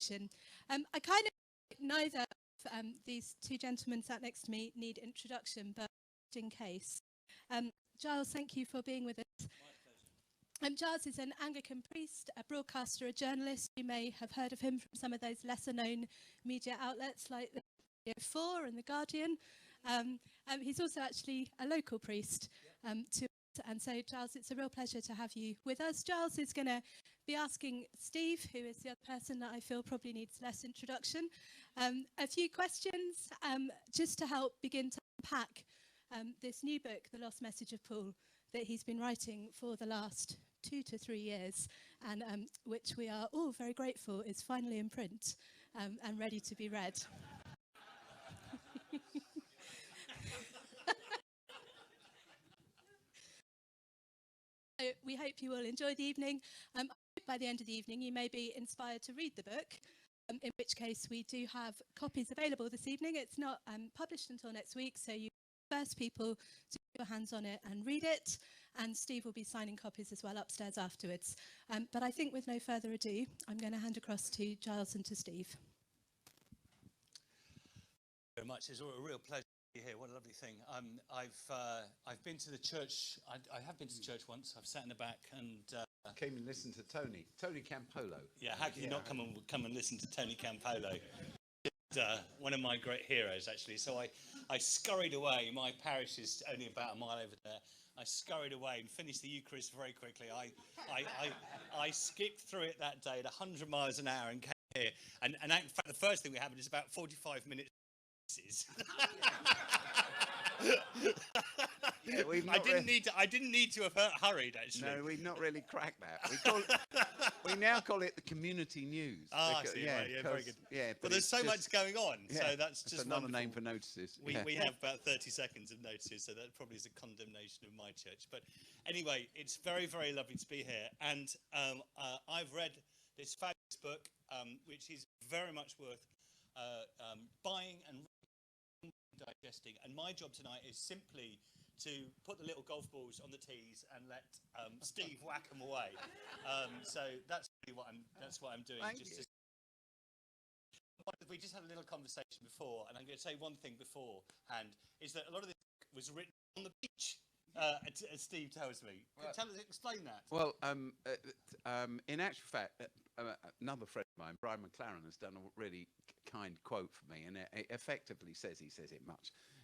I kind of, neither of these two gentlemen sat next to me need introduction, but in case. Giles, thank you for being with us. Giles is an Anglican priest, a broadcaster, a journalist. You may have heard of him from some of those lesser-known media outlets like the 4 and The Guardian. He's also actually a local priest to us. And so, Giles, it's a real pleasure to have you with us. Giles is going to be asking Steve, who is the other person that I feel probably needs less introduction, a few questions just to help begin to unpack this new book, The Lost Message of Paul, that he's been writing for the last 2 to 3 years, and which we are all very grateful is finally in print and ready to be read. So we hope you will enjoy the evening. By the end of the evening, you may be inspired to read the book, in which case we do have copies available this evening. It's not published until next week, so you're the first people to get your hands on it and read it. And Steve will be signing copies as well upstairs afterwards. But I think with no further ado, I'm going to hand across to Giles and to Steve. Very much. It's a real pleasure to be here. What a lovely thing. I've been to the church. I have been to the church once. I've sat in the back and came and listened to Tony Campolo. Yeah, how can you not come and listen to Tony Campolo? One of my great heroes, actually. So I scurried away. My parish is only about a mile over there. I scurried away and finished the Eucharist very quickly. I skipped through it that day at 100 miles an hour and came here. And in fact, the first thing we happened is about 45 minutes. Yeah, I didn't need to have hurried, actually. No, we've not really cracked that. We now call it the community news. Very good. Yeah, but there's so much going on, so that's just another name for notices. We have about 30 seconds of notices, so that probably is a condemnation of my church. But anyway, it's very, very lovely to be here, and I've read this fabulous book, which is very much worth buying and digesting. And my job tonight is simply to put the little golf balls on the tees and let Steve whack them away. So that's really what I'm doing. We just had a little conversation before, and I'm going to say one thing beforehand, is that a lot of this was written on the beach, as Steve tells me. Explain that. Well, in actual fact, another friend of mine, Brian McLaren, has done a really kind quote for me, and it effectively says, he says it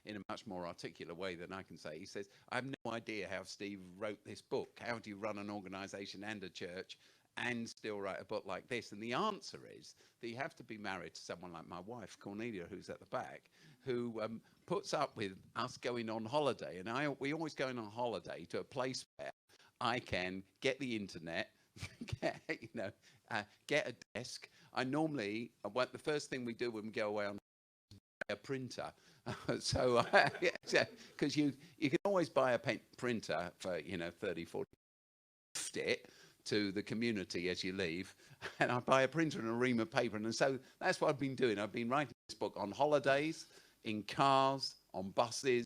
in a much more articulate way than I can say. He says, I have no idea how Steve wrote this book. How do you run an organisation and a church and still write a book like this? And the answer is that you have to be married to someone like my wife, Cornelia, who's at the back, who puts up with us going on holiday. And we always going on holiday to a place where I can get the internet, get a desk. I normally, the first thing we do when we go away on a printer. So, because you can always buy a printer for 30, 40, gift it to the community as you leave, and I buy a printer and a ream of paper, and so that's what I've been doing. I've been writing this book on holidays, in cars, on buses,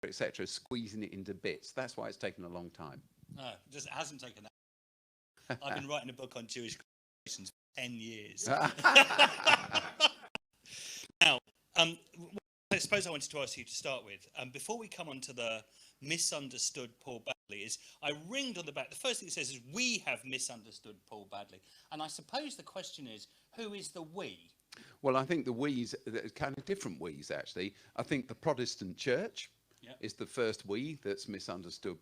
etc., squeezing it into bits. That's why it's taken a long time. No, it hasn't taken that. I've been writing a book on Jewish conversations for 10 years. Now, I suppose I wanted to ask you to start with, before we come on to the misunderstood Paul badly, is I ringed on the back. The first thing it says is, we have misunderstood Paul badly. And I suppose the question is, who is the we? Well, I think the we's, kind of different we's, actually. I think the Protestant church is the first we that's misunderstood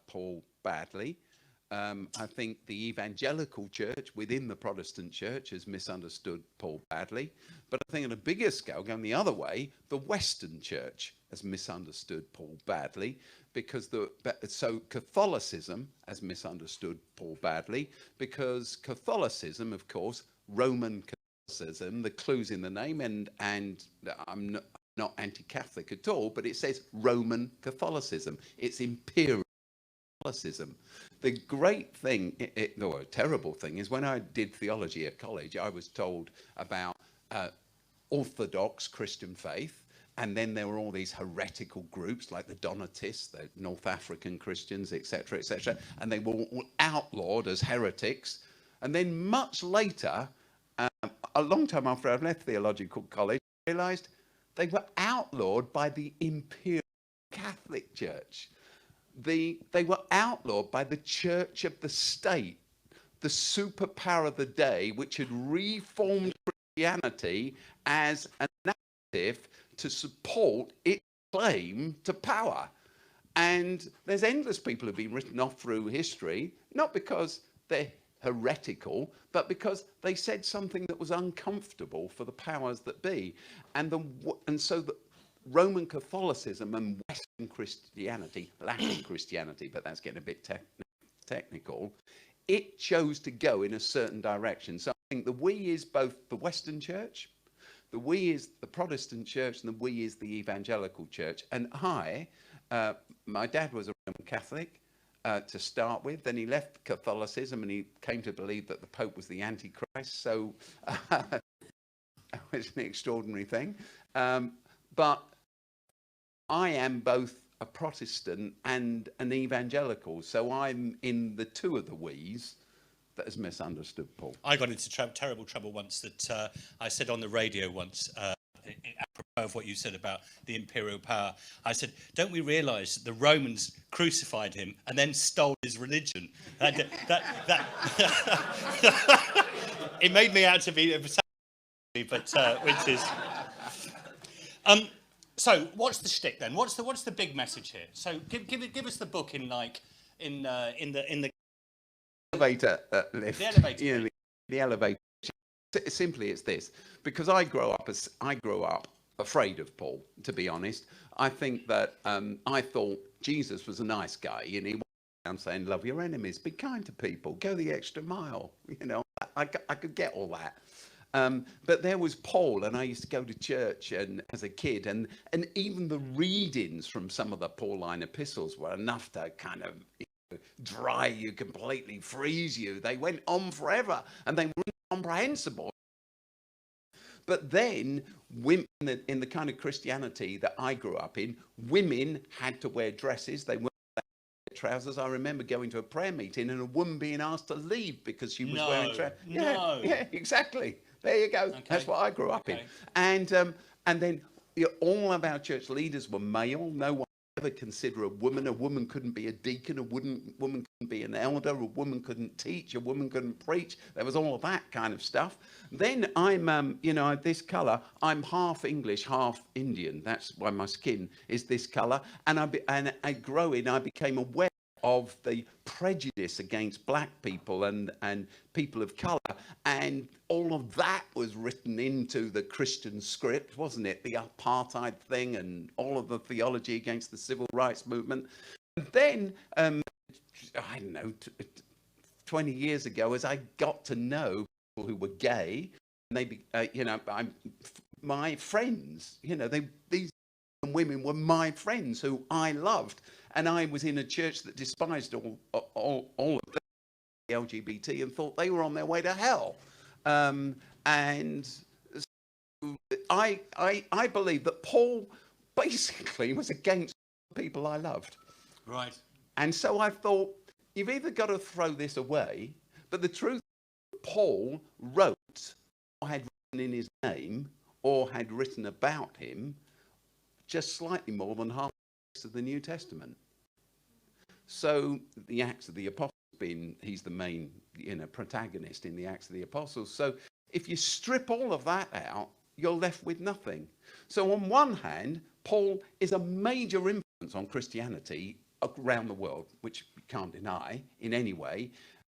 Paul badly. I think the evangelical church within the Protestant church has misunderstood Paul badly. But I think on a bigger scale, going the other way, the Western church has misunderstood Paul badly, because so Catholicism has misunderstood Paul badly, because Catholicism, of course, Roman Catholicism, the clue's in the name, and I'm not anti-Catholic at all, but it says Roman Catholicism. It's imperial Catholicism. The great thing, or terrible thing, is when I did theology at college, I was told about Orthodox Christian faith, and then there were all these heretical groups like the Donatists, the North African Christians, etc., etc., and they were all outlawed as heretics. And then much later, a long time after I'd left theological college, I realised they were outlawed by the Imperial Catholic Church. They were outlawed by the Church of the State, the superpower of the day, which had reformed Christianity as a narrative to support its claim to power. And there's endless people who've been written off through history, not because they're heretical, but because they said something that was uncomfortable for the powers that be. And so the Roman Catholicism and Western Christianity, Latin Christianity, but that's getting a bit technical, it chose to go in a certain direction. So I think the we is both the Western Church, the we is the Protestant Church, and the we is the Evangelical Church. And my dad was a Roman Catholic to start with. Then he left Catholicism and he came to believe that the Pope was the Antichrist. So it was an extraordinary thing. But I am both a Protestant and an evangelical. So I'm in the two of the we's that has misunderstood Paul. I got into terrible trouble once that I said on the radio once, apropos of what you said about the imperial power. I said, don't we realise that the Romans crucified him and then stole his religion? It made me out to be, but which is... So what's the shtick then? What's the big message here? So give us the book in the elevator lift. The elevator. You know, the elevator. Simply, it's this: because I grew up afraid of Paul. To be honest, I think that I thought Jesus was a nice guy, and he went around saying, "Love your enemies, be kind to people, go the extra mile." You know, I could get all that. But there was Paul, and I used to go to church and as a kid, and even the readings from some of the Pauline epistles were enough to kind of dry you completely, freeze you. They went on forever, and they were incomprehensible. But then, women in the kind of Christianity that I grew up in, women had to wear dresses. They weren't trousers. I remember going to a prayer meeting and a woman being asked to leave because she was wearing trousers. Yeah, exactly. There you go. Okay. That's what I grew up in. And then all of our church leaders were male. No one ever consider a woman. A woman couldn't be a deacon. A woman couldn't be an elder. A woman couldn't teach. A woman couldn't preach. There was all of that kind of stuff. Then I'm, this colour. I'm half English, half Indian. That's why my skin is this colour. And I became aware of the prejudice against black people and people of colour, and all of that was written into the Christian script, wasn't it? The apartheid thing and all of the theology against the civil rights movement. And then, I don't know, 20 years ago, as I got to know people who were gay, and my friends, these women were my friends who I loved. And I was in a church that despised all of the LGBT and thought they were on their way to hell. And so I believe that Paul basically was against the people I loved. Right. And so I thought, you've either got to throw this away, but the truth is Paul wrote or had written in his name or had written about him just slightly more than half of the New Testament. So the Acts of the Apostles he's the main protagonist in the Acts of the Apostles. So if you strip all of that out, you're left with nothing. So on one hand, Paul is a major influence on Christianity around the world, which we can't deny in any way.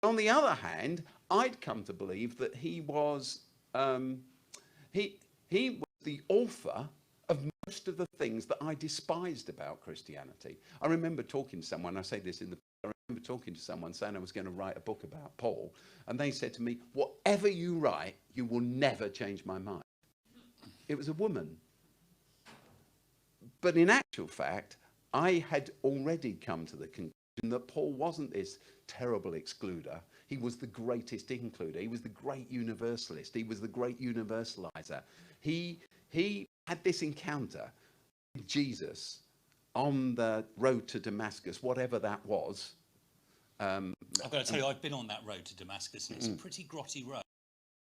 On the other hand, I'd come to believe that he was the author of most of the things that I despised about Christianity. I remember talking to someone, I say this I remember talking to someone saying I was going to write a book about Paul, and they said to me, whatever you write, you will never change my mind. It was a woman. But in actual fact, I had already come to the conclusion that Paul wasn't this terrible excluder. He was the greatest includer. He was the great universalist. He was the great universalizer. He had this encounter with Jesus on the road to Damascus, whatever that was, I've got to tell you, I've been on that road to Damascus, and it's a pretty grotty road.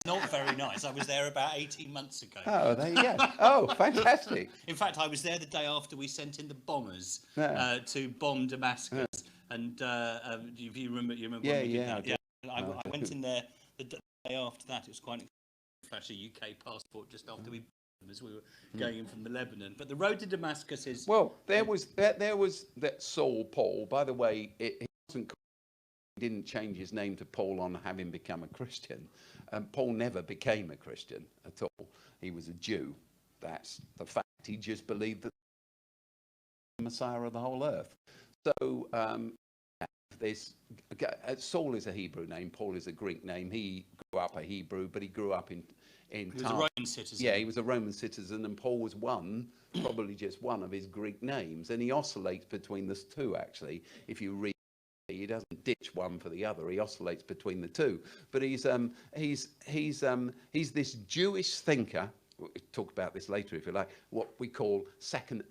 Not very nice. I was there about 18 months ago. Oh, there you go. Oh, fantastic. In fact, I was there the day after we sent in the bombers Yeah. to bomb Damascus. And if you remember when we did that? Yeah. I went in there the day after that. It was quite a flash a UK passport just after we as we were going in from the Lebanon. But the road to Damascus is... Well, there was that Saul, Paul. By the way, he didn't change his name to Paul on having become a Christian. Paul never became a Christian at all. He was a Jew. That's the fact. He just believed that the Messiah of the whole earth. So Saul is a Hebrew name. Paul is a Greek name. He grew up a Hebrew, but he grew up in he was a Roman citizen. Yeah, he was a Roman citizen, and Paul was probably just one of his Greek names, and he oscillates between the two. Actually, if you read, he doesn't ditch one for the other. He oscillates between the two. But he's this Jewish thinker. We'll talk about this later, if you like. What we call a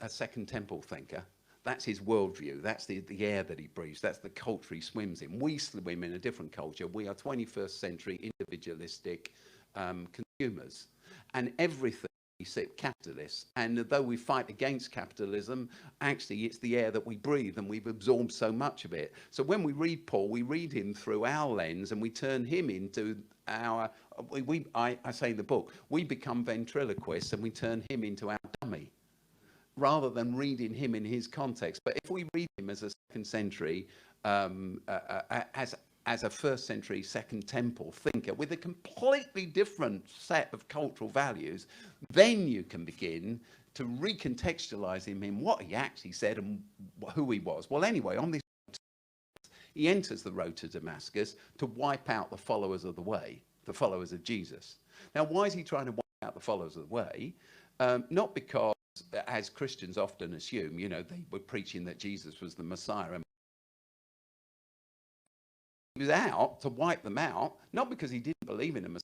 second temple thinker. That's his worldview. That's the air that he breathes. That's the culture he swims in. We swim in a different culture. We are 21st century individualistic consumers, and everything we sit capitalists. And though we fight against capitalism, actually it's the air that we breathe, and we've absorbed so much of it. So when we read Paul, we read him through our lens, and we turn him into our. I say in the book, we become ventriloquists, and we turn him into our dummy, rather than reading him in his context. But if we read him as a second century, as a first century second temple thinker with a completely different set of cultural values, then you can begin to recontextualize him in what he actually said and who he was. Well, anyway, on this, he enters the road to Damascus to wipe out the followers of the way, the followers of Jesus. Now, why is he trying to wipe out the followers of the way? Not because, as Christians often assume, they were preaching that Jesus was the Messiah. And he was out to wipe them out, not because he didn't believe in a Messiah,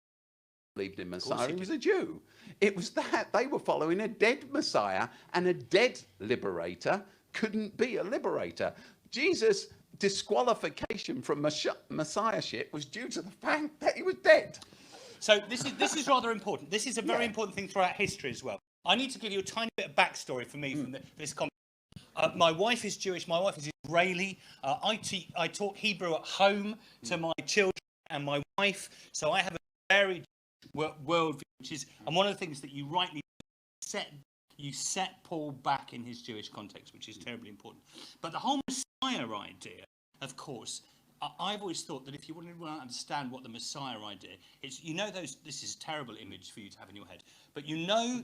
believed in Messiah, he was a Jew. It was that they were following a dead Messiah, and a dead liberator couldn't be a liberator. Jesus' disqualification from messiahship was due to the fact that he was dead. So this is rather important. This is a very important thing throughout history as well. I need to give you a tiny bit of backstory for me from this conversation. My wife is Jewish. My wife is Israeli. I taught Hebrew at home to my children and my wife. So I have a very worldview, and one of the things that you rightly set Paul back in his Jewish context, which is terribly important. But the whole Messiah idea, of course, I've always thought that if you want to understand what the Messiah idea is, this is a terrible image for you to have in your head, but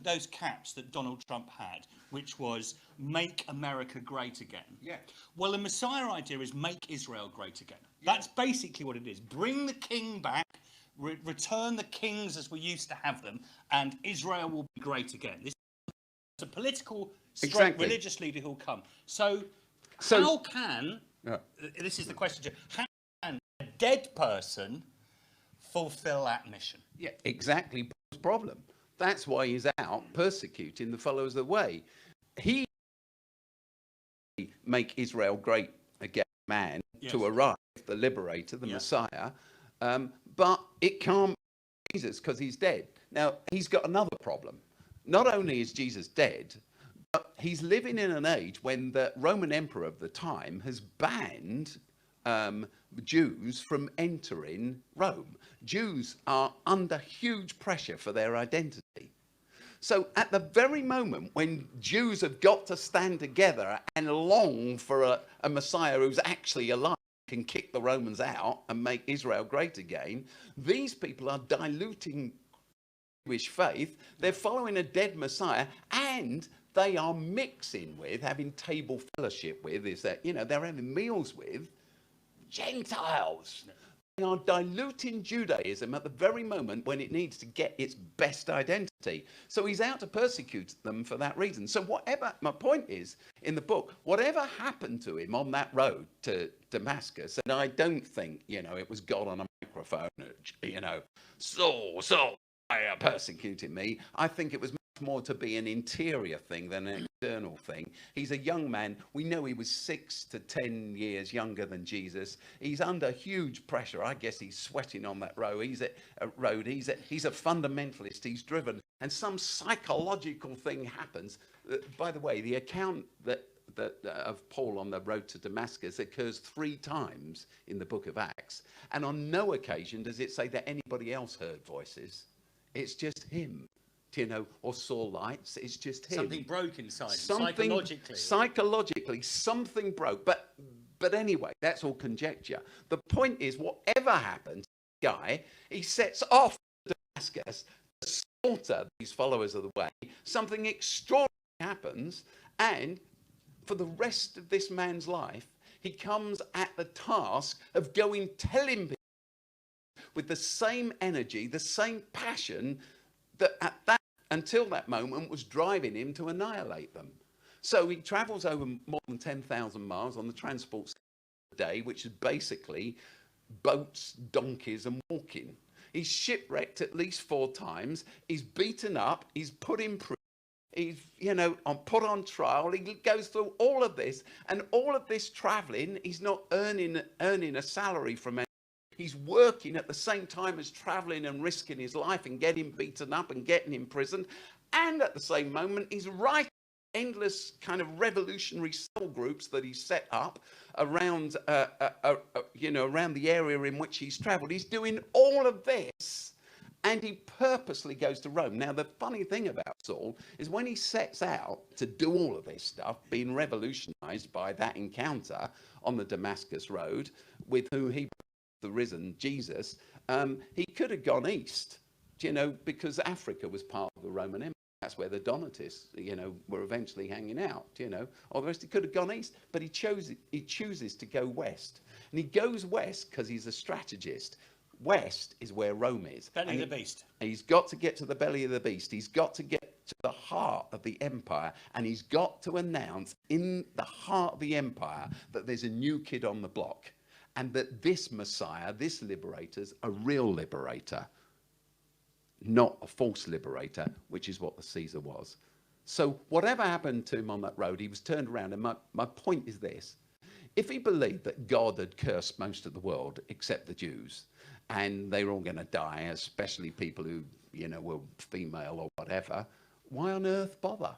those caps that Donald Trump had, which was make America great again. Yeah. Well, the Messiah idea is make Israel great again. Yeah. That's basically what it is. Bring the king back, return the kings as we used to have them, and Israel will be great again. This is a political, religious leader who will come. So how can... Yeah. This is the question. How can a dead person fulfill that mission? Yeah, exactly Paul's problem. That's why he's out persecuting the followers of the way. He make Israel great again, man, to arrive, the liberator, the Messiah, but it can't be Jesus because he's dead. Now, he's got another problem. Not only is Jesus dead, but he's living in an age when the Roman emperor of the time has banned Jews from entering Rome. Jews are under huge pressure for their identity. So at the very moment when Jews have got to stand together and long for a Messiah who's actually alive, can kick the Romans out and make Israel great again, these people are diluting Jewish faith. They're following a dead Messiah, and they are mixing with, having table fellowship with, they're having meals with Gentiles. They are diluting Judaism at the very moment when it needs to get its best identity. So he's out to persecute them for that reason. So my point is, in the book, whatever happened to him on that road to Damascus, and I don't think, it was God on a microphone, Saul, are persecuting me. I think it was more to be an interior thing than an external thing. He's a young man. We know he was 6 to 10 years younger than Jesus. He's under huge pressure. I guess he's sweating on that road. He's a fundamentalist. He's driven. And some psychological thing happens. By the way, the account of Paul on the road to Damascus occurs 3 times in the book of Acts. And on no occasion does it say that anybody else heard voices. It's just him. Or saw lights. It's just him. Something broke inside. Psychologically. Psychologically, something broke. But anyway, that's all conjecture. The point is, whatever happens, this guy, he sets off to Damascus to slaughter these followers of the way. Something extraordinary happens, and for the rest of this man's life, he comes at the task of going telling people with the same energy, the same passion that until that moment was driving him to annihilate them. So he travels over more than 10,000 miles on the transport a day, which is basically boats, donkeys and walking. He's shipwrecked at least 4 times. He's beaten up. He's put in prison. He's, put on trial. He goes through all of this, and all of this traveling, he's not earning a salary from it. He's working at the same time as traveling and risking his life and getting beaten up and getting imprisoned. And at the same moment, he's writing endless kind of revolutionary cell groups that he's set up around, around the area in which he's traveled. He's doing all of this, and he purposely goes to Rome. Now, the funny thing about Saul is when he sets out to do all of this stuff, being revolutionized by that encounter on the Damascus road with who he the risen Jesus, he could have gone east, because Africa was part of the Roman Empire. That's where the Donatists, were eventually hanging out, or the rest. He could have gone east, but he chooses to go west. And he goes west because he's a strategist. West is where Rome is. Belly of the beast. He's got to get to the belly of the beast. He's got to get to the heart of the empire, and he's got to announce in the heart of the empire that there's a new kid on the block. And that this Messiah, this liberator's a real liberator, not a false liberator, which is what the Caesar was. So whatever happened to him on that road, he was turned around. And my point is this. If he believed that God had cursed most of the world except the Jews, and they were all going to die, especially people who, were female or whatever, why on earth bother?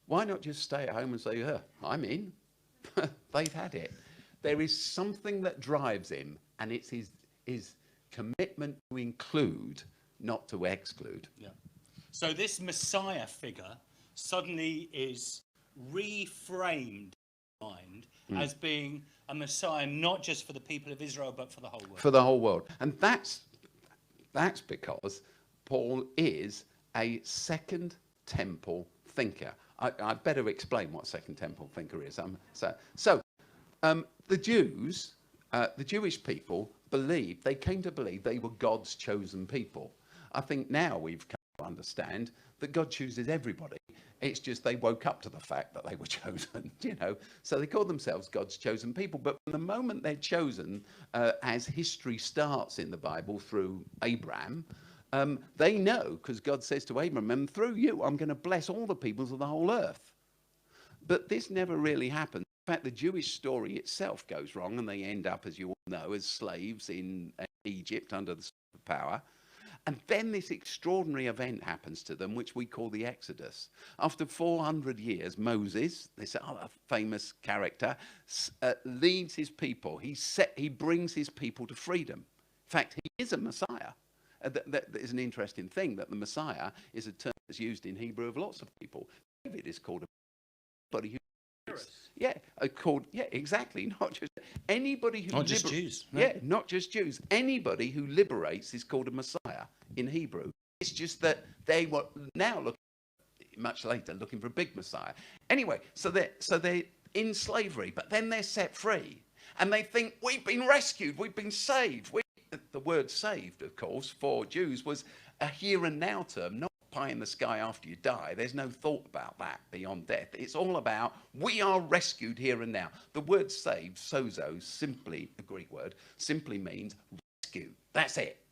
Why not just stay at home and say, I'm in. They've had it. There is something that drives him, and it's his commitment to include, not to exclude. Yeah. So this Messiah figure suddenly is reframed in mind as being a Messiah not just for the people of Israel, but for the whole world. For the whole world. And that's because Paul is a Second Temple thinker. I better explain what Second Temple thinker is. The Jews, the Jewish people, came to believe they were God's chosen people. I think now we've come to understand that God chooses everybody. It's just they woke up to the fact that they were chosen, So they call themselves God's chosen people. But from the moment they're chosen, as history starts in the Bible through Abraham, they know, because God says to Abraham, and through you, I'm going to bless all the peoples of the whole earth. But this never really happened. In fact, the Jewish story itself goes wrong, and they end up, as you all know, as slaves in Egypt under the power. And then this extraordinary event happens to them, which we call the Exodus. After 400 years, Moses, this other famous character, leads his people. He brings his people to freedom. In fact, he is a Messiah. That is an interesting thing, that the Messiah is a term that's used in Hebrew of lots of people. David is called anybody who... exactly. Not just anybody who... Not just Jews. No. Yeah, not just Jews. Anybody who liberates is called a Messiah in Hebrew. It's just that they were now looking, much later, looking for a big Messiah. Anyway, so they're in slavery, but then they're set free. And they think, we've been rescued, we've been saved. The word saved, of course, for Jews was a here and now term, not pie in the sky after you die. There's no thought about that beyond death. It's all about we are rescued here and now. The word saved, sozo, simply a Greek word, simply means rescued. That's it.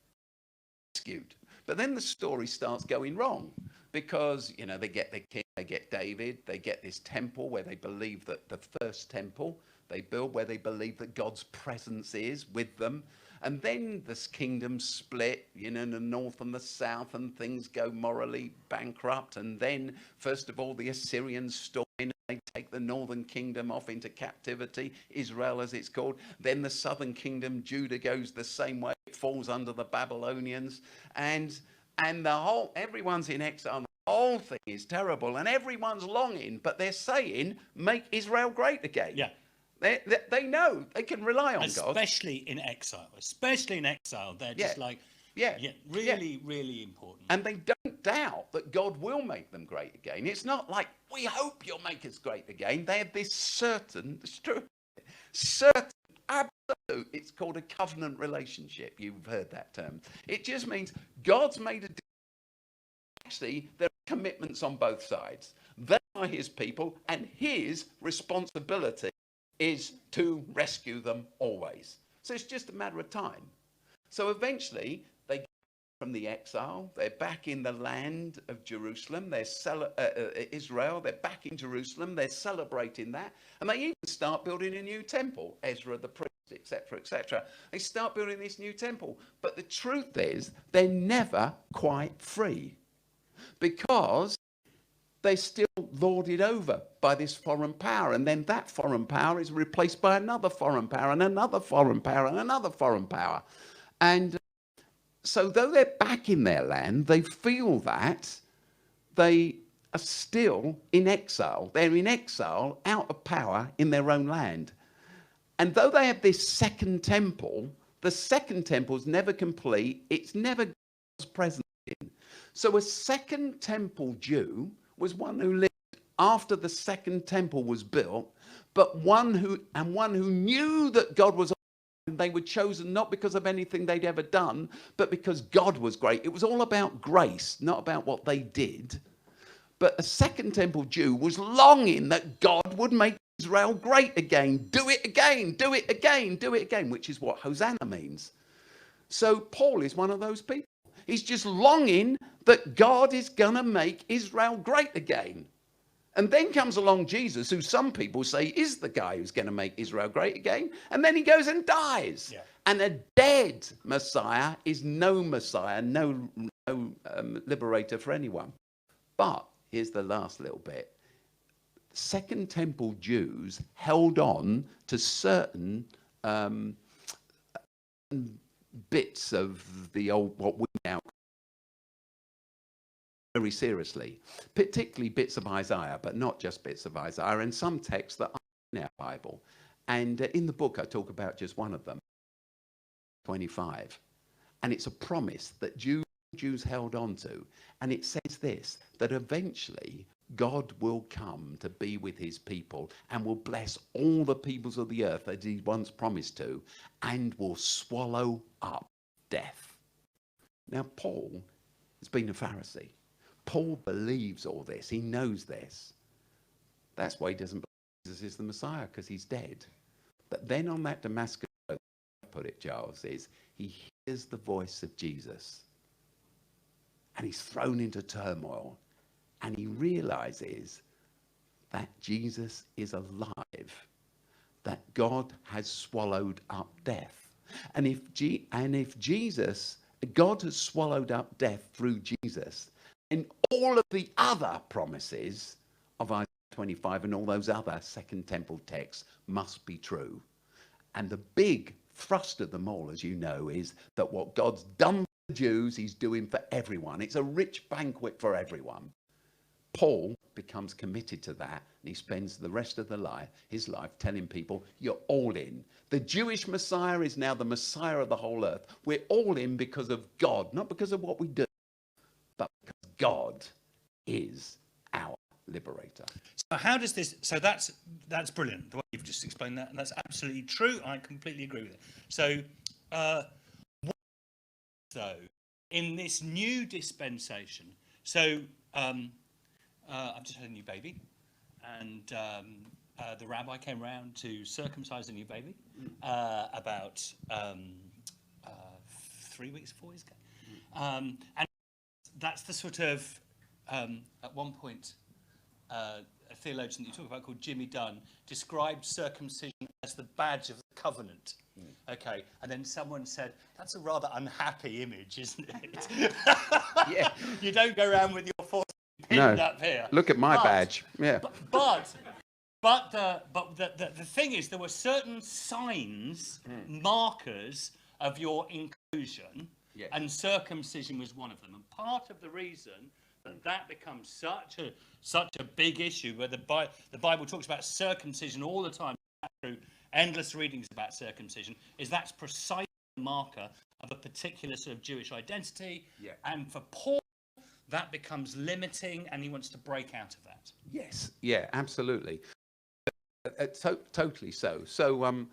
Rescued. But then the story starts going wrong. because, you know, they get their king, they get David, they get this temple where they believe that the first temple they build, where they believe that God's presence is with them. And then this kingdom split, you know, in the north and the south, and things go morally bankrupt. And then, first of all, the Assyrians storm in, and they take the northern kingdom off into captivity, Israel as it's called. Then the southern kingdom, Judah, goes the same way. It falls under the Babylonians. And everyone's in exile. The whole thing is terrible, and everyone's longing, but they're saying, make Israel great again. Yeah. They know they can rely on God. Especially in exile. They're just really important. And they don't doubt that God will make them great again. It's not like, we hope you'll make us great again. They have this certain, absolute, it's called a covenant relationship. You've heard that term. It just means God's made a deal. Actually, there are commitments on both sides. They are his people, and his responsibility is to rescue them always. So it's just a matter of time. So eventually they get from the exile, they're back in the land of Jerusalem, Israel, they're back in Jerusalem, they're celebrating that, and they even start building a new temple, Ezra the priest, etc., etc. They start building this new temple, but the truth is they're never quite free, because they're still lorded over by this foreign power. And then that foreign power is replaced by another foreign power and another foreign power and another foreign power. And so though they're back in their land, they feel that they are still in exile. They're in exile, out of power in their own land. And though they have this second temple, the second temple is never complete. It's never God's presence in. So a second temple Jew was one who lived after the second temple was built, but one who knew that God was, and they were chosen not because of anything they'd ever done, but because God was great. It was all about grace, not about what they did. But a second temple Jew was longing that God would make Israel great again. Do it again, do it again, do it again, which is what Hosanna means. So Paul is one of those people. He's just longing that God is going to make Israel great again. And then comes along Jesus, who some people say is the guy who's going to make Israel great again. And then he goes and dies. Yeah. And a dead Messiah is no Messiah, no liberator for anyone. But here's the last little bit. Second Temple Jews held on to certain bits of the old, what we now very seriously, particularly bits of Isaiah, but not just bits of Isaiah, and some texts that are in our Bible. And in the book, I talk about just one of them, 25. And it's a promise that Jews held on to. And it says this, that eventually God will come to be with his people and will bless all the peoples of the earth that he once promised to, and will swallow up death. Now, Paul has been a Pharisee. Paul believes all this. He knows this. That's why he doesn't believe Jesus is the Messiah, because he's dead. But then on that Damascus road, put it, Giles, is he hears the voice of Jesus, and he's thrown into turmoil. And he realizes that Jesus is alive, that God has swallowed up death. And if God has swallowed up death through Jesus, then all of the other promises of Isaiah 25 and all those other Second Temple texts must be true. And the big thrust of them all, as you know, is that what God's done for the Jews, he's doing for everyone. It's a rich banquet for everyone. Paul becomes committed to that, and he spends the rest of his life telling people, you're all in. The Jewish Messiah is now the Messiah of the whole earth. We're all in because of God, not because of what we do, but because God is our liberator. So how does this, so that's brilliant, the way you've just explained that, and that's absolutely true. I completely agree with it. So, though, in this new dispensation, so I've just had a new baby, and the rabbi came around to circumcise a new baby about 3 weeks, 4 weeks ago. And that's the sort of at one point, a theologian that you talk about called Jimmy Dunn described circumcision as the badge of the covenant. Okay, and then someone said, that's a rather unhappy image, isn't it? Yeah. You don't go around with your force pinned up here. Look at my badge. Yeah. But the thing is, there were certain signs, markers of your inclusion, and circumcision was one of them. And part of the reason that becomes such a big issue, where the Bible talks about circumcision all the time, through endless readings about circumcision, is that's precisely a marker of a particular sort of Jewish identity. Yeah. And for Paul, that becomes limiting, and he wants to break out of that. Yes. Yeah. Absolutely. Totally so. So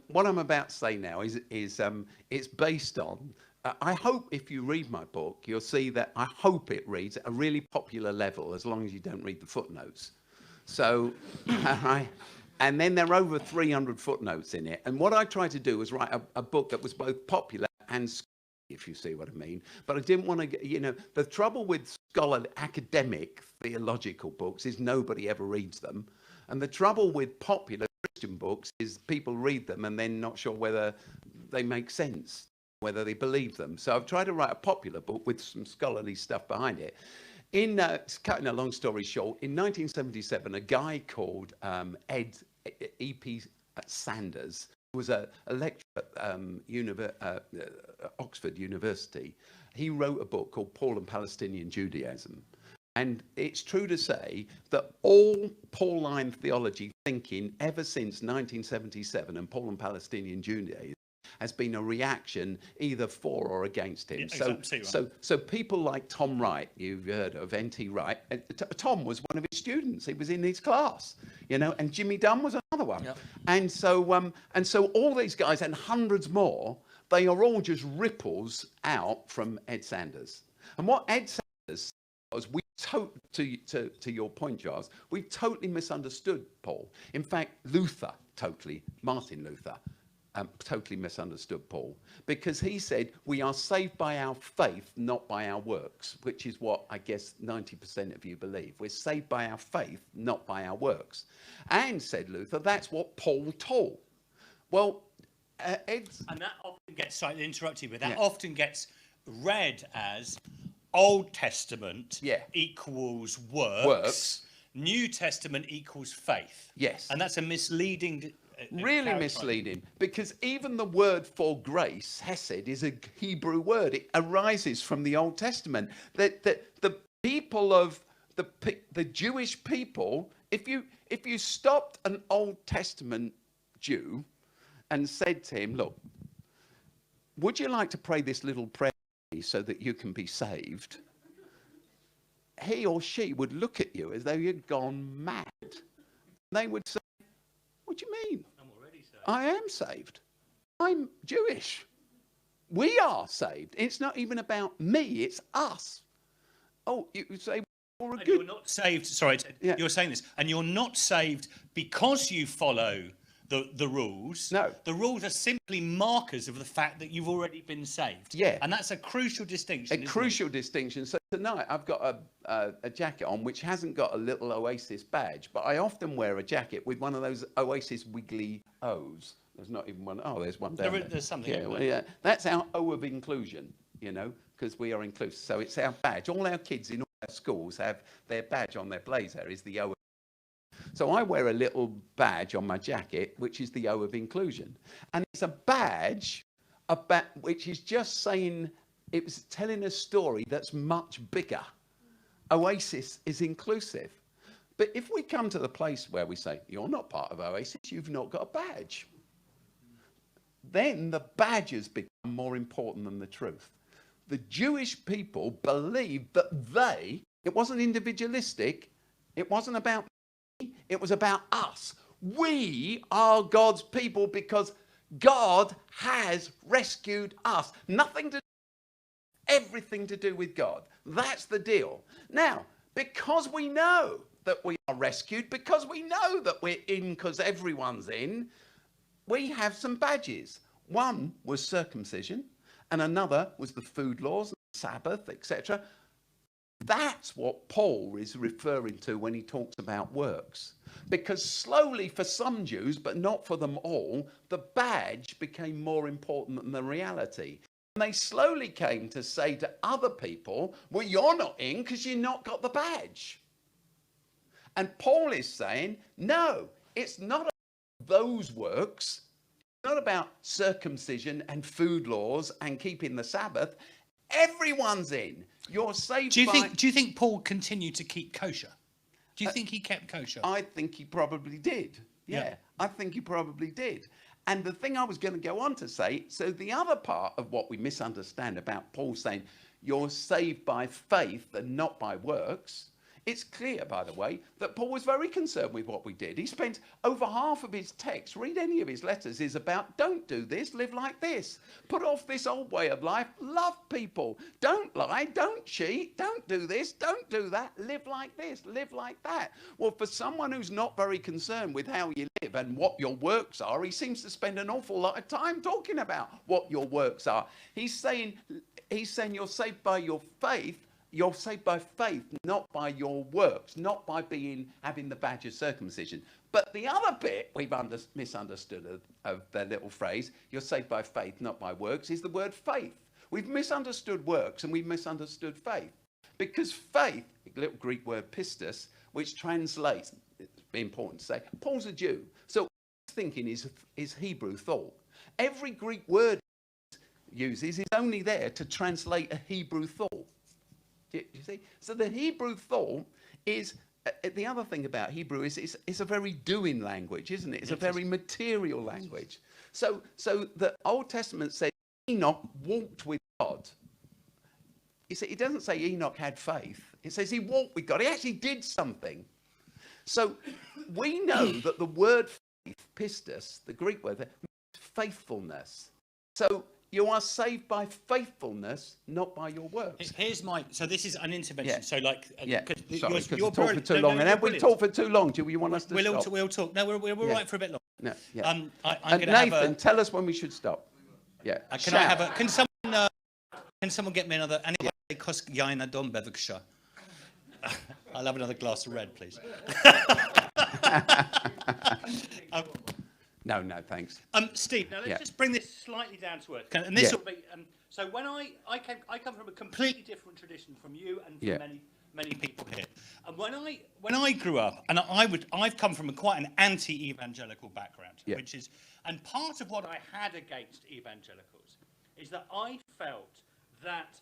what I'm about to say now is it's based on. I hope if you read my book, you'll see that I hope it reads at a really popular level, as long as you don't read the footnotes. So, and then there are over 300 footnotes in it. And what I tried to do was write a book that was both popular and scholarly, if you see what I mean. But I didn't want to, the trouble with scholarly, academic, theological books is nobody ever reads them. And the trouble with popular Christian books is people read them and then not sure whether they make sense, whether they believe them. So I've tried to write a popular book with some scholarly stuff behind it. Cutting a long story short, in 1977, a guy called E.P. Sanders, who was a lecturer at Oxford University, he wrote a book called Paul and Palestinian Judaism. And it's true to say that all Pauline theology thinking ever since 1977 and Paul and Palestinian Judaism has been a reaction either for or against him. Yeah, so people like Tom Wright, you've heard of N.T. Wright. Tom was one of his students. He was in his class, and Jimmy Dunn was another one. Yep. And so all these guys and hundreds more, they are all just ripples out from Ed Sanders. And what Ed Sanders was, to your point, Giles, we totally misunderstood Paul. In fact, Martin Luther, totally misunderstood Paul, because he said we are saved by our faith, not by our works, which is what I guess 90% of you believe. We're saved by our faith, not by our works. And, said Luther, that's what Paul taught. Well, and that often gets slightly interrupted with. That often gets read as Old Testament equals works, New Testament equals faith. Yes. And that's a misleading... really misleading, because even the word for grace, hesed, is a Hebrew word. It arises from the Old Testament. That the people of the Jewish people, if you stopped an Old Testament Jew and said to him, look, would you like to pray this little prayer so that you can be saved? He or she would look at you as though you'd gone mad. They would say, what do you mean? I'm already saved. I am saved. I'm Jewish. We are saved. It's not even about me, it's us. Oh, you say, well, and you're not saved, sorry, you're saying this, and you're not saved because you follow the rules. No. The rules are simply markers of the fact that you've already been saved. Yeah. And that's a crucial distinction. Distinction. So tonight I've got a jacket on which hasn't got a little Oasis badge, but I often wear a jacket with one of those Oasis wiggly O's. There's not even one. Oh, there's one down there. There's something. Yeah, well, yeah. That's our O of inclusion, because we are inclusive. So it's our badge. All our kids in all our schools have their badge on their blazer is the O. So I wear a little badge on my jacket, which is the O of inclusion. And it's a badge which is just saying, it was telling a story that's much bigger. Oasis is inclusive. But if we come to the place where we say, you're not part of Oasis, you've not got a badge, then the badges become more important than the truth. The Jewish people believed that it wasn't individualistic, it wasn't about me, it was about us. We are God's people because God has rescued us. Nothing to do, everything to do with God. That's the deal. Now, because we know that we are rescued, because we know that we're in because everyone's in, we have some badges. One was circumcision, and another was the food laws, Sabbath, etc. That's what Paul is referring to when he talks about works. Because slowly, for some Jews, but not for them all, the badge became more important than the reality. And they slowly came to say to other people, well, you're not in because you've not got the badge. And Paul is saying, no, it's not about those works. It's not about circumcision and food laws and keeping the Sabbath. Everyone's in. You're saved by... Do you think Paul continued to keep kosher? Do you think he kept kosher? I think he probably did. Yeah, I think he probably did. And the thing I was going to go on to say, so the other part of what we misunderstand about Paul saying, you're saved by faith and not by works, it's clear, by the way, that Paul was very concerned with what we did. He spent over half of his text, read any of his letters, is about don't do this, live like this. Put off this old way of life, love people. Don't lie, don't cheat, don't do this, don't do that. Live like this, live like that. Well, for someone who's not very concerned with how you live and what your works are, he seems to spend an awful lot of time talking about what your works are. He's saying you're saved by your faith. You're saved by faith, not by your works, not by having the badge of circumcision. But the other bit we've misunderstood of the little phrase, you're saved by faith, not by works, is the word faith. We've misunderstood works and we've misunderstood faith. Because faith, the little Greek word pistis, which translates, it's important to say, Paul's a Jew. So what he's thinking is Hebrew thought. Every Greek word he uses is only there to translate a Hebrew thought. You see? So the Hebrew thought is, the other thing about Hebrew is it's a very doing language, isn't it? It's a very material language. So the Old Testament says Enoch walked with God. You see, it doesn't say Enoch had faith. It says he walked with God. He actually did something. So we know that the word faith, pistis, the Greek word, means faithfulness. So you are saved by faithfulness, not by your works. So this is an intervention. Yeah. So like, Sorry, because you're talk for too long. And have we talked for too long? Do you want us to stop? We'll talk. No, we're right for a bit long. No, yeah. I'm and going to have Nathan, tell us when we should stop. Yeah. Can someone get me another? Anyway, Jaina Dombeviksha. I'll have another glass of red, please. No, thanks. Steve, now let's just bring this slightly down to earth. And this will be so when I come from a completely different tradition from you and from many people here. And when I grew up, and I've come from quite an anti-evangelical background, which is, and part of what I had against evangelicals is that I felt that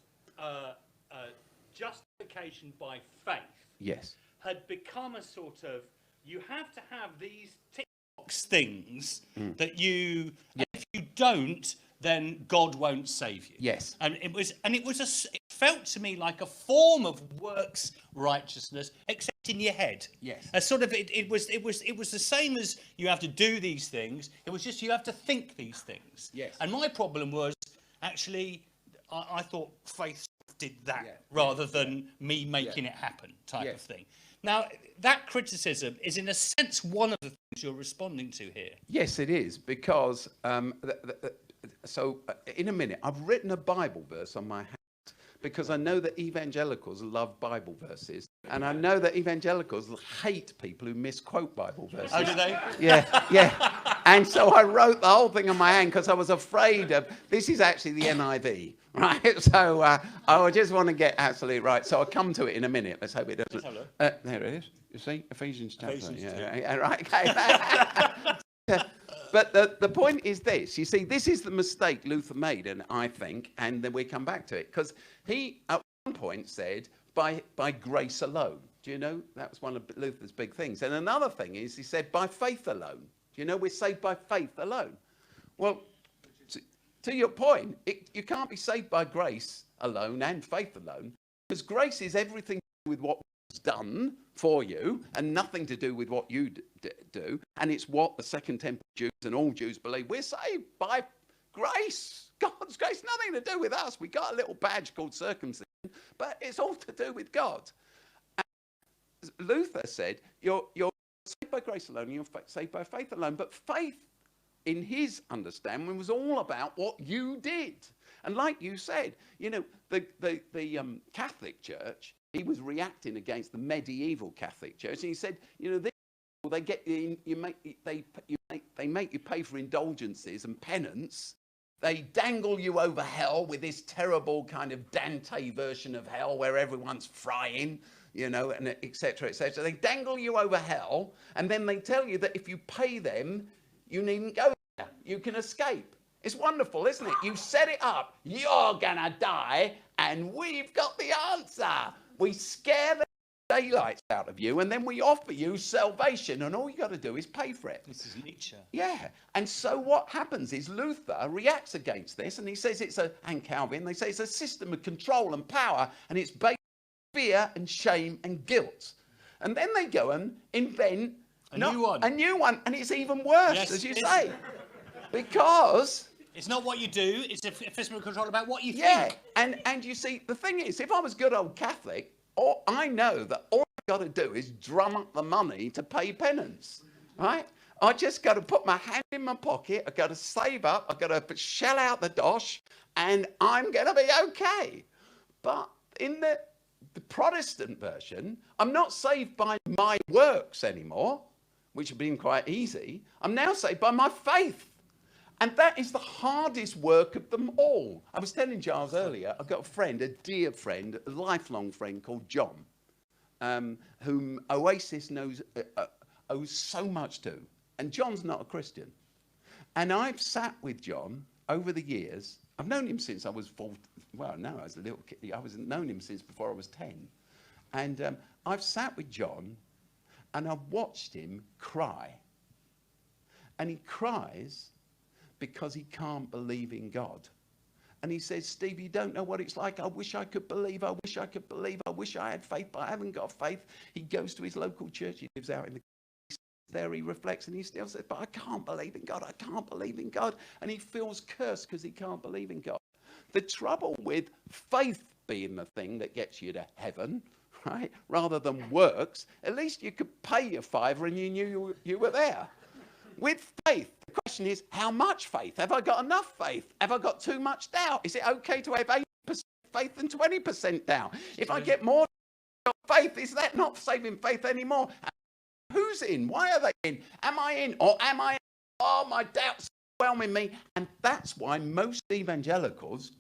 justification by faith had become a sort of, you have to have these things that you, if you don't, then God won't save you. Yes. And it felt to me like a form of works righteousness, except in your head. Yes. A sort of it was the same as you have to do these things. It was just you have to think these things. Yes. And my problem was actually I thought faith did that rather than me making it happen type of thing. Now, that criticism is, in a sense, one of the things you're responding to here. Yes, it is, because, in a minute, I've written a Bible verse on my hat, because I know that evangelicals love Bible verses, and I know that evangelicals hate people who misquote Bible verses. Oh, do they? Yeah. And so I wrote the whole thing on my hand because I was afraid of, this is actually the NIV, right? So I just want to get absolutely right. So I'll come to it in a minute. Let's hope it doesn't. There it is. You see? Ephesians chapter. Right. Okay. But the point is this. You see, this is the mistake Luther made, and I think, and then we come back to it, because he at one point said, by grace alone. Do you know? That was one of Luther's big things. And another thing is, he said, by faith alone. Do you know, we're saved by faith alone. Well, to your point, you can't be saved by grace alone and faith alone, because grace is everything to do with what was done for you and nothing to do with what you do. And it's what the Second Temple Jews and all Jews believe. We're saved by grace. God's grace, nothing to do with us. We got a little badge called circumcision, but it's all to do with God. And Luther said, you're saved by grace alone, you're saved by faith alone. But faith, in his understanding, was all about what you did. And like you said, you know, the Catholic Church he was reacting against the medieval Catholic Church, and he said, you know, they get they make you pay for indulgences and penance. They dangle you over hell with this terrible kind of Dante version of hell where everyone's frying, you know, and etc. etc. They dangle you over hell, and then they tell you that if you pay them, you needn't go there. You can escape. It's wonderful, isn't it? You set it up. You're gonna die, and we've got the answer. We scare the daylights out of you, and then we offer you salvation, and all you got to do is pay for it. This is Nietzsche. Yeah, and so what happens is Luther reacts against this, and he says and Calvin, they say it's a system of control and power, and it's based on fear and shame and guilt. And then they go and invent a new one, and it's even worse, yes, as you say, because it's not what you do; it's a system of control about what you think. Yeah, and you see, the thing is, if I was good old Catholic, I know that all I've got to do is drum up the money to pay penance, right? I just got to put my hand in my pocket. I've got to save up. I've got to shell out the dosh, and I'm going to be okay. But in the Protestant version, I'm not saved by my works anymore, which have been quite easy. I'm now saved by my faith. And that is the hardest work of them all. I was telling Giles earlier, I've got a friend, a dear friend, a lifelong friend called John, whom Oasis owes so much to. And John's not a Christian. And I've sat with John over the years. I've known him since I was 4. Well, no, I was a little kid. I've known him since before I was 10. And I've sat with John, and I've watched him cry. And he cries because he can't believe in God. And he says, Steve, you don't know what it's like. I wish I could believe. I wish I could believe. I wish I had faith, but I haven't got faith. He goes to his local church. He lives out in the there. He reflects, and he still says, but I can't believe in God. I can't believe in God. And he feels cursed because he can't believe in God. The trouble with faith being the thing that gets you to heaven, right, rather than works, at least you could pay your fiver and you knew you were there. With faith, the question is, how much faith? Have I got enough faith? Have I got too much doubt? Is it okay to have 80% faith and 20% doubt? If I get more faith, is that not saving faith anymore? Who's in? Why are they in? Am I in? Or am I in? Oh, my doubts are overwhelming me. And that's why most evangelicals,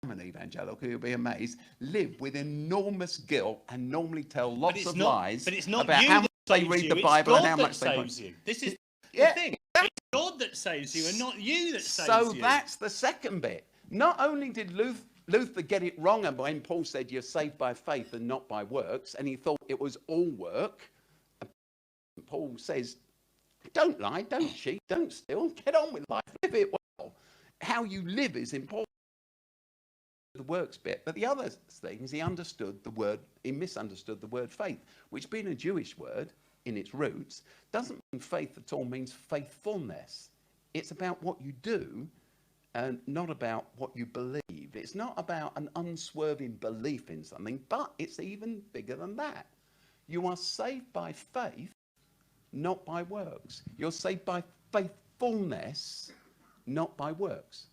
I'm an evangelical, you'll be amazed, live with enormous guilt and normally tell lots of lies about how much they read the Bible and how much they saves you. This is the thing. It's God that saves you and not you that saves you. So that's the second bit. Not only did Luther get it wrong, and when Paul said you're saved by faith and not by works, and he thought it was all work, Paul says, don't lie, don't cheat, don't steal, get on with life, live it well. How you live is important. The works bit, but the other thing is he misunderstood the word faith, which being a Jewish word in its roots doesn't mean faith at all, means faithfulness. It's about what you do and not about what you believe. It's not about an unswerving belief in something, but it's even bigger than that. You are saved by faith, not by works. You're saved by faithfulness, not by works.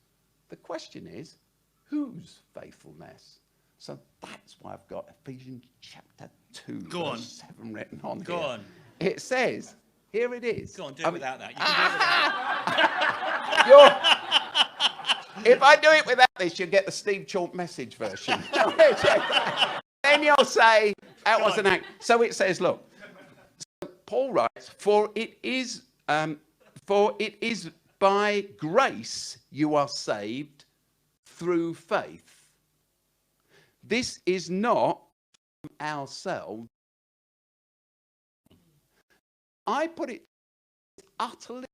The question is, whose faithfulness? So that's why I've got Ephesians chapter 2, verse 7 written on here. Go on. It says, here it is. Go on, do it without that. You can do it without If I do it without this, you'll get the Steve Chalke message version. Then you'll say, that was an act. So it says, look, so Paul writes, for it is by grace you are saved through faith. This is not from ourselves. I put it utterly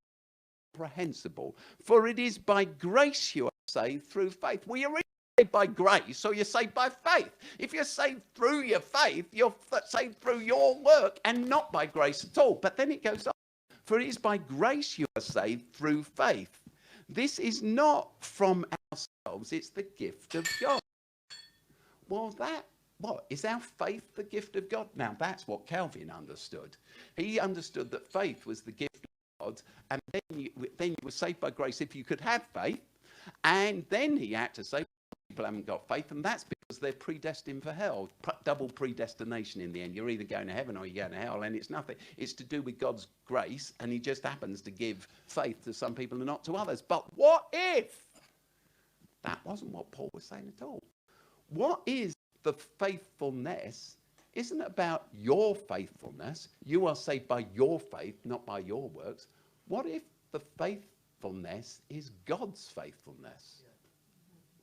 incomprehensible. For it is by grace you are saved through faith. Well, you're saved by grace, so you're saved by faith. If you're saved through your faith, you're saved through your work and not by grace at all. But then it goes on. For it is by grace you are saved through faith. This is not from ourselves, it's the gift of God. Well, is our faith the gift of God? Now, that's what Calvin understood. He understood that faith was the gift of God, and then you were saved by grace if you could have faith, and then he had to say, people haven't got faith, and that's because because they're predestined for hell. Double predestination in the end. You're either going to heaven or you're going to hell, and it's nothing. It's to do with God's grace, and he just happens to give faith to some people and not to others. But what if that wasn't what Paul was saying at all? What is the faithfulness? Isn't about your faithfulness. You are saved by your faith, not by your works. What if the faithfulness is God's faithfulness?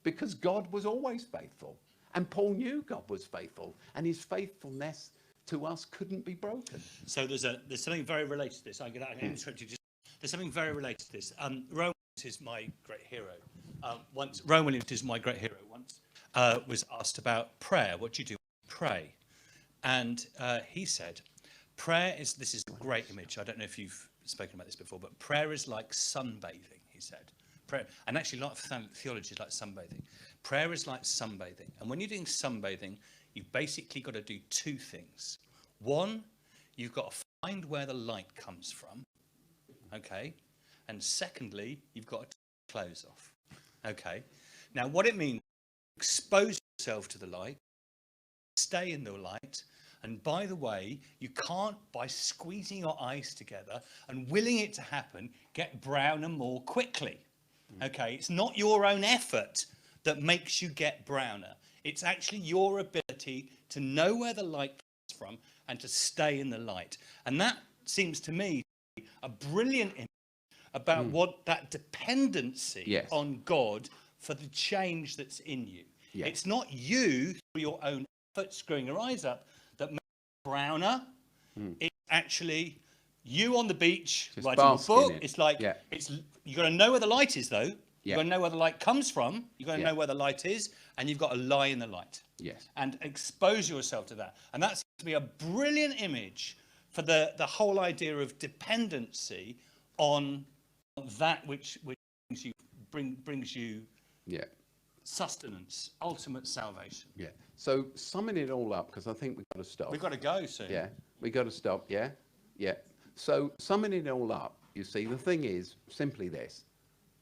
Because God was always faithful. And Paul knew God was faithful. And his faithfulness to us couldn't be broken. So there's something very related to this. I'm going to interrupt you. There's something very related to this. Rowan is my great hero. Rowan Williams is my great hero. Once was asked about prayer. What do you do? Pray. And he said, prayer is, this is a great image. I don't know if you've spoken about this before, but prayer is like sunbathing, he said. Prayer, and actually, a lot of theology is like sunbathing. Prayer is like sunbathing. And when you're doing sunbathing, you've basically got to do two things. One, you've got to find where the light comes from, okay? And secondly, you've got to take clothes off, okay? Now, what it means, expose yourself to the light, stay in the light, and by the way, you can't, by squeezing your eyes together and willing it to happen, get browner more quickly. Okay, it's not your own effort that makes you get browner. It's actually your ability to know where the light comes from and to stay in the light. And that seems to me to be a brilliant image about what that dependency on God for the change that's in you. Yeah. It's not you through your own effort screwing your eyes up that makes you browner. It's actually you on the beach just writing a book. It's like you got to know where the light is, though. You've got to know where the light comes from. You've got to know where the light is, and you've got to lie in the light. Yes. And expose yourself to that. And that seems to be a brilliant image for the whole idea of dependency on that which brings you sustenance, ultimate salvation. Yeah. So summing it all up, because I think we've got to stop. We've got to go soon. Yeah. We've got to stop. Yeah. Yeah. So summing it all up, you see, the thing is simply this.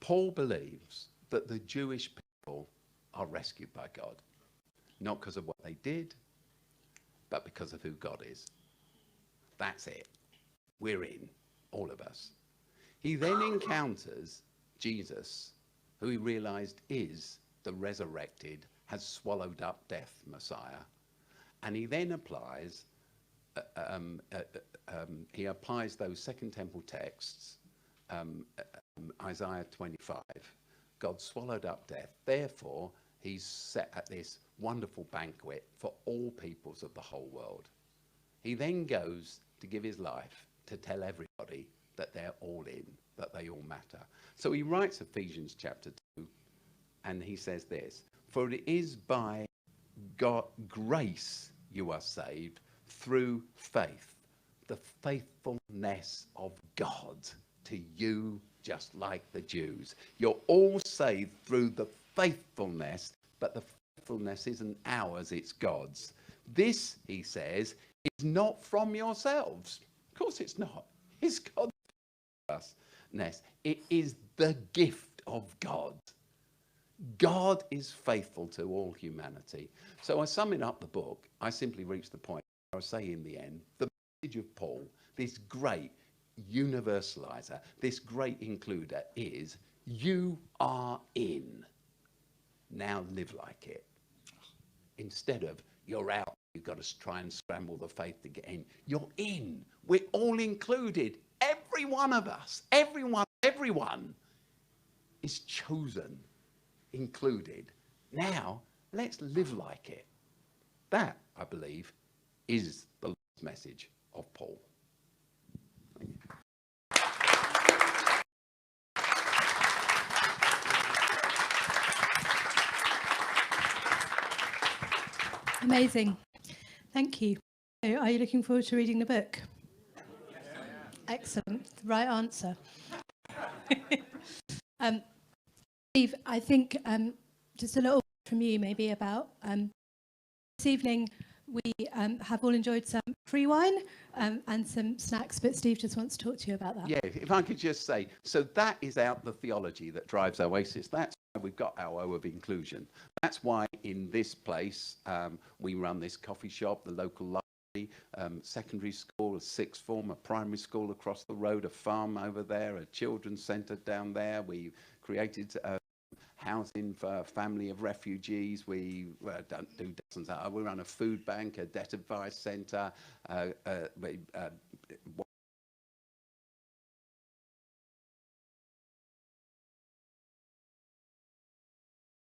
Paul believes that the Jewish people are rescued by God, not because of what they did, but because of who God is. That's it. We're in, all of us. He then encounters Jesus, who he realized is the resurrected, has swallowed up death Messiah. And he then applies those Second Temple texts, Isaiah 25. God swallowed up death. Therefore, he's set at this wonderful banquet for all peoples of the whole world. He then goes to give his life to tell everybody that they're all in, that they all matter. So he writes Ephesians chapter 2, and he says this, for it is by God, grace you are saved through faith, the faithfulness of God to you, just like the Jews. You're all saved through the faithfulness, but the faithfulness isn't ours, it's God's. This, he says, is not from yourselves. Of course it's not. It's God's faithfulness. It is the gift of God. God is faithful to all humanity. So I summing up the book, I simply reach the point I will say in the end, the message of Paul, this great universalizer, this great includer is, you are in. Now live like it. Instead of, you're out, you've got to try and scramble the faith to get in. You're in. We're all included. Every one of us, everyone is chosen, included. Now, let's live like it. That, I believe, is the last message of Paul. Thank you. Amazing. Thank you. So are you looking forward to reading the book? Excellent. The right answer. Steve, I think just a little from you maybe about this evening we have all enjoyed some free wine and some snacks, but Steve just wants to talk to you about that. Yeah, if I could just say, so that is out the theology that drives Oasis. That's why we've got our O of inclusion. That's why in this place we run this coffee shop, the local library, secondary school, a sixth form, a primary school across the road, a farm over there, a children's centre down there. We created housing for a family of refugees. We don't do dozens. We run a food bank, a debt advice centre,